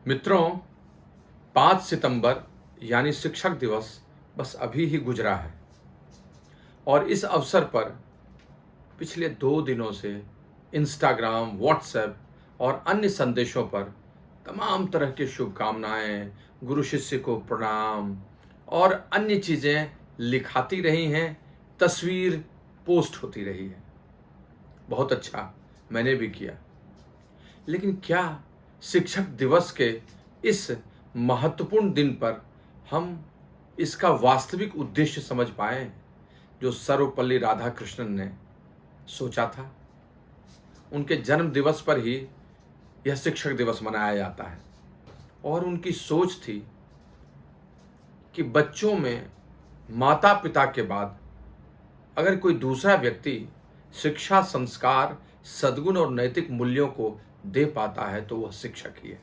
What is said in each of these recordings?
मित्रों, 5 सितंबर यानी शिक्षक दिवस बस अभी ही गुजरा है और इस अवसर पर पिछले 2 दिनों से इंस्टाग्राम, व्हाट्सएप और अन्य संदेशों पर तमाम तरह की शुभकामनाएं, गुरु शिष्य को प्रणाम और अन्य चीज़ें लिखाती रही हैं, तस्वीर पोस्ट होती रही है। बहुत अच्छा, मैंने भी किया। लेकिन क्या शिक्षक दिवस के इस महत्वपूर्ण दिन पर हम इसका वास्तविक उद्देश्य समझ पाए जो सर्वपल्ली राधाकृष्णन ने सोचा था? उनके जन्म दिवस पर ही यह शिक्षक दिवस मनाया जाता है और उनकी सोच थी कि बच्चों में माता पिता के बाद अगर कोई दूसरा व्यक्ति शिक्षा, संस्कार, सद्गुण और नैतिक मूल्यों को दे पाता है तो वह शिक्षक ही है।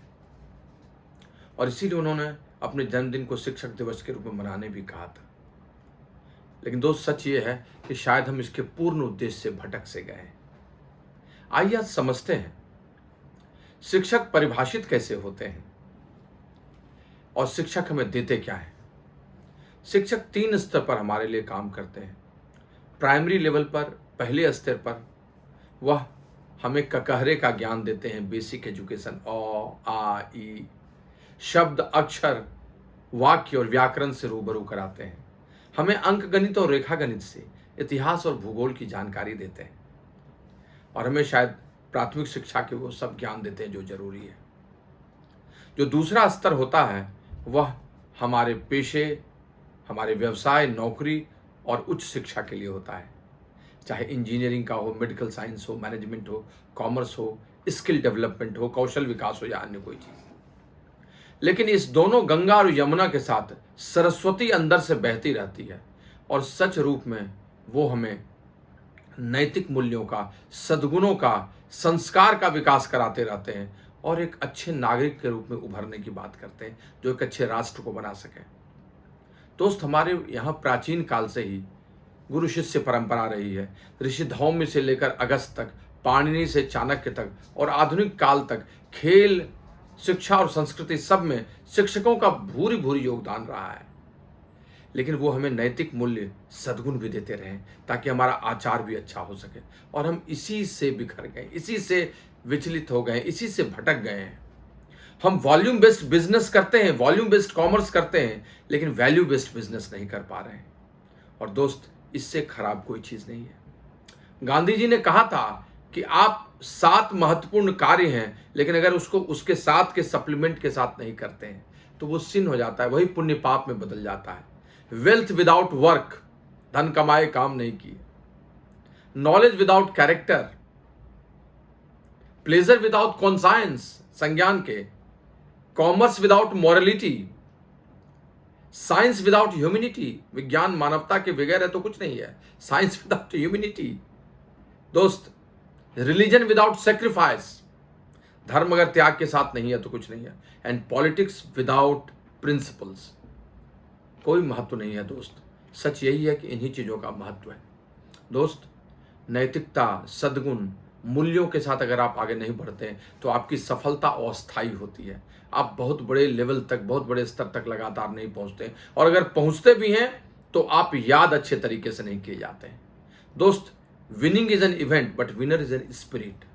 और इसीलिए उन्होंने अपने जन्मदिन को शिक्षक दिवस के रूप में मनाने भी कहा था। लेकिन दोस्त, सच ये है कि शायद हम इसके पूर्ण उद्देश्य से भटक से गए हैं। आइए आज समझते हैं शिक्षक परिभाषित कैसे होते हैं और शिक्षक हमें देते क्या है। शिक्षक 3 स्तर पर हमारे लिए काम करते हैं। प्राइमरी लेवल पर, पहले स्तर पर वह हमें ककहरे का ज्ञान देते हैं, बेसिक एजुकेशन, अ, आ, ई, शब्द, अक्षर, वाक्य और व्याकरण से रूबरू कराते हैं। हमें अंक गणित और रेखा गणित से इतिहास और भूगोल की जानकारी देते हैं और हमें शायद प्राथमिक शिक्षा के वो सब ज्ञान देते हैं जो जरूरी है। जो दूसरा स्तर होता है वह हमारे पेशे, हमारे व्यवसाय, नौकरी और उच्च शिक्षा के लिए होता है, चाहे इंजीनियरिंग का हो, मेडिकल साइंस हो, मैनेजमेंट हो, कॉमर्स हो, स्किल डेवलपमेंट हो, कौशल विकास हो या अन्य कोई चीज़। लेकिन इस दोनों गंगा और यमुना के साथ सरस्वती अंदर से बहती रहती है और सच रूप में वो हमें नैतिक मूल्यों का, सद्गुणों का, संस्कार का विकास कराते रहते हैं और एक अच्छे नागरिक के रूप में उभरने की बात करते हैं जो एक अच्छे राष्ट्र को बना सके। दोस्त, हमारे यहाँ प्राचीन काल से ही गुरु शिष्य परंपरा रही है। ऋषि धौम्य से लेकर अगस्त तक, पाणिनि से चाणक्य तक और आधुनिक काल तक खेल, शिक्षा और संस्कृति सब में शिक्षकों का भूरी भूरी योगदान रहा है। लेकिन वो हमें नैतिक मूल्य, सद्गुण भी देते रहे ताकि हमारा आचार भी अच्छा हो सके। और हम इसी से बिखर गए, इसी से विचलित हो गए, इसी से भटक गए हैं। हम वॉल्यूम बेस्ड बिजनेस करते हैं, वॉल्यूम बेस्ड कॉमर्स करते हैं, लेकिन वैल्यू बेस्ड बिजनेस नहीं कर पा रहे हैं। और दोस्त, इससे खराब कोई चीज नहीं है। गांधी जी ने कहा था कि आप 7 महत्वपूर्ण कार्य हैं, लेकिन अगर उसको उसके साथ के सप्लीमेंट के साथ नहीं करते हैं तो वो सिन हो जाता है, वही पुण्य पाप में बदल जाता है। वेल्थ विदाउट वर्क, धन कमाए काम नहीं किए। Knowledge without character, pleasure without conscience, संज्ञान के। Commerce without morality, science without humanity, विज्ञान मानवता के बगैर है तो कुछ नहीं है। Science without humanity. दोस्त, रिलीजन विदाउट सेक्रीफाइस, धर्म अगर त्याग के साथ नहीं है तो कुछ नहीं है। एंड पॉलिटिक्स विदाउट प्रिंसिपल्स, कोई महत्व नहीं है। दोस्त, सच यही है कि इन्हीं चीजों का महत्व है। दोस्त, नैतिकता, सद्गुण, मूल्यों के साथ अगर आप आगे नहीं बढ़ते हैं तो आपकी सफलता अस्थायी होती है। आप बहुत बड़े लेवल तक, बहुत बड़े स्तर तक लगातार नहीं पहुंचते, और अगर पहुंचते भी हैं तो आप याद अच्छे तरीके से नहीं किए जाते हैं। दोस्त, winning is an event but winner is an spirit.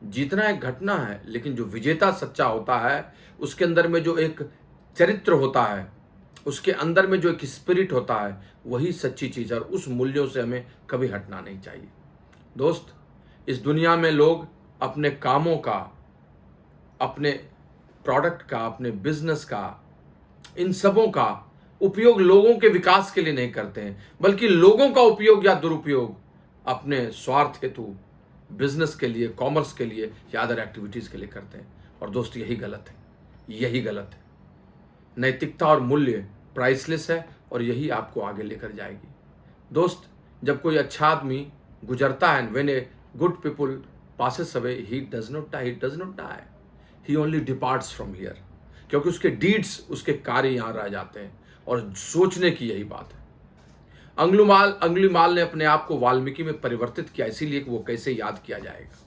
जीतना एक घटना है, लेकिन जो विजेता सच्चा होता है उसके अंदर में जो एक चरित्र होता है, उसके अंदर में जो एक स्पिरिट होता है, वही सच्ची चीज है और उस मूल्यों से हमें कभी हटना नहीं चाहिए। दोस्त, इस दुनिया में लोग अपने कामों का, अपने प्रोडक्ट का, अपने बिजनेस का, इन सबों का उपयोग लोगों के विकास के लिए नहीं करते हैं, बल्कि लोगों का उपयोग या दुरुपयोग अपने स्वार्थ हेतु, बिजनेस के लिए, कॉमर्स के लिए या अदर एक्टिविटीज के लिए करते हैं। और दोस्त, यही गलत है, यही गलत है। नैतिकता और मूल्य प्राइसलेस है और यही आपको आगे लेकर जाएगी। दोस्त, जब कोई अच्छा आदमी गुजरता है, when a good people passes away, he does not die, he only departs from here, क्योंकि उसके डीड्स, उसके कार्य यहाँ रह जाते हैं। और सोचने की यही बात है। अंगुलीमाल ने अपने आप को वाल्मीकि में परिवर्तित किया, इसीलिए कि वो कैसे याद किया जाएगा।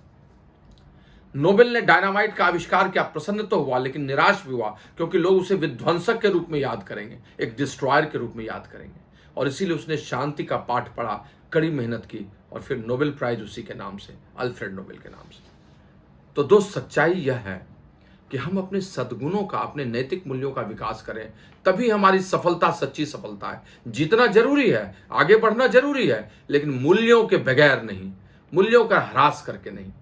नोबेल ने डायनामाइट का आविष्कार किया, प्रसन्न तो हुआ लेकिन निराश भी हुआ, क्योंकि लोग उसे विध्वंसक के रूप में याद करेंगे, एक डिस्ट्रॉयर के रूप में याद करेंगे। और इसीलिए उसने शांति का पाठ पढ़ा, कड़ी मेहनत की और फिर नोबेल प्राइज उसी के नाम से, अल्फ्रेड नोबेल के नाम से। तो दोस्त, सच्चाई यह है कि हम अपने सद्गुणों का, अपने नैतिक मूल्यों का विकास करें, तभी हमारी सफलता सच्ची सफलता है। जीतना जरूरी है, आगे बढ़ना जरूरी है, लेकिन मूल्यों के बगैर नहीं, मूल्यों का ह्रास करके नहीं।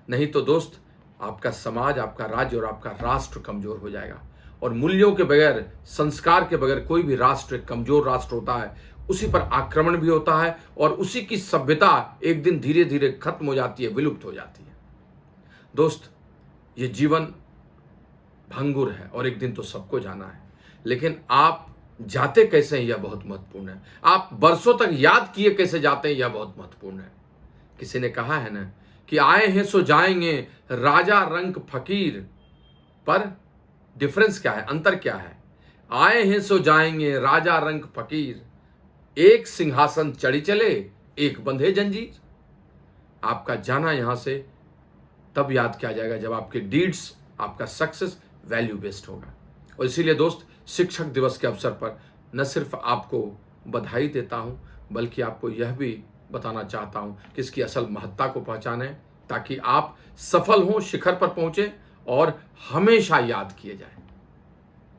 नहीं तो दोस्त, आपका समाज, आपका राज्य और आपका राष्ट्र कमजोर हो जाएगा। और मूल्यों के बगैर, संस्कार के बगैर कोई भी राष्ट्र कमजोर राष्ट्र होता है, उसी पर आक्रमण भी होता है और उसी की सभ्यता एक दिन धीरे धीरे खत्म हो जाती है, विलुप्त हो जाती है। दोस्त, ये जीवन भंगुर है और एक दिन तो सबको जाना है, लेकिन आप जाते कैसे हैं यह बहुत महत्वपूर्ण है। आप बरसों तक याद किए कैसे जाते हैं यह बहुत महत्वपूर्ण है। किसी ने कहा है ना कि आए हैं सो जाएंगे, राजा रंक फकीर। पर डिफरेंस क्या है, अंतर क्या है? आए हैं सो जाएंगे, राजा रंक फकीर, एक सिंहासन चढ़ी चले, एक बंधे जंजीर। आपका जाना यहां से तब याद किया जाएगा जब आपके डीड्स, आपका सक्सेस वैल्यू बेस्ड होगा। और इसीलिए दोस्त, शिक्षक दिवस के अवसर पर न सिर्फ आपको बधाई देता हूं, बल्कि आपको यह भी बताना चाहता हूं कि इसकी असल महत्ता को पहचानें, ताकि आप सफल हों, शिखर पर पहुंचे और हमेशा याद किए जाएं।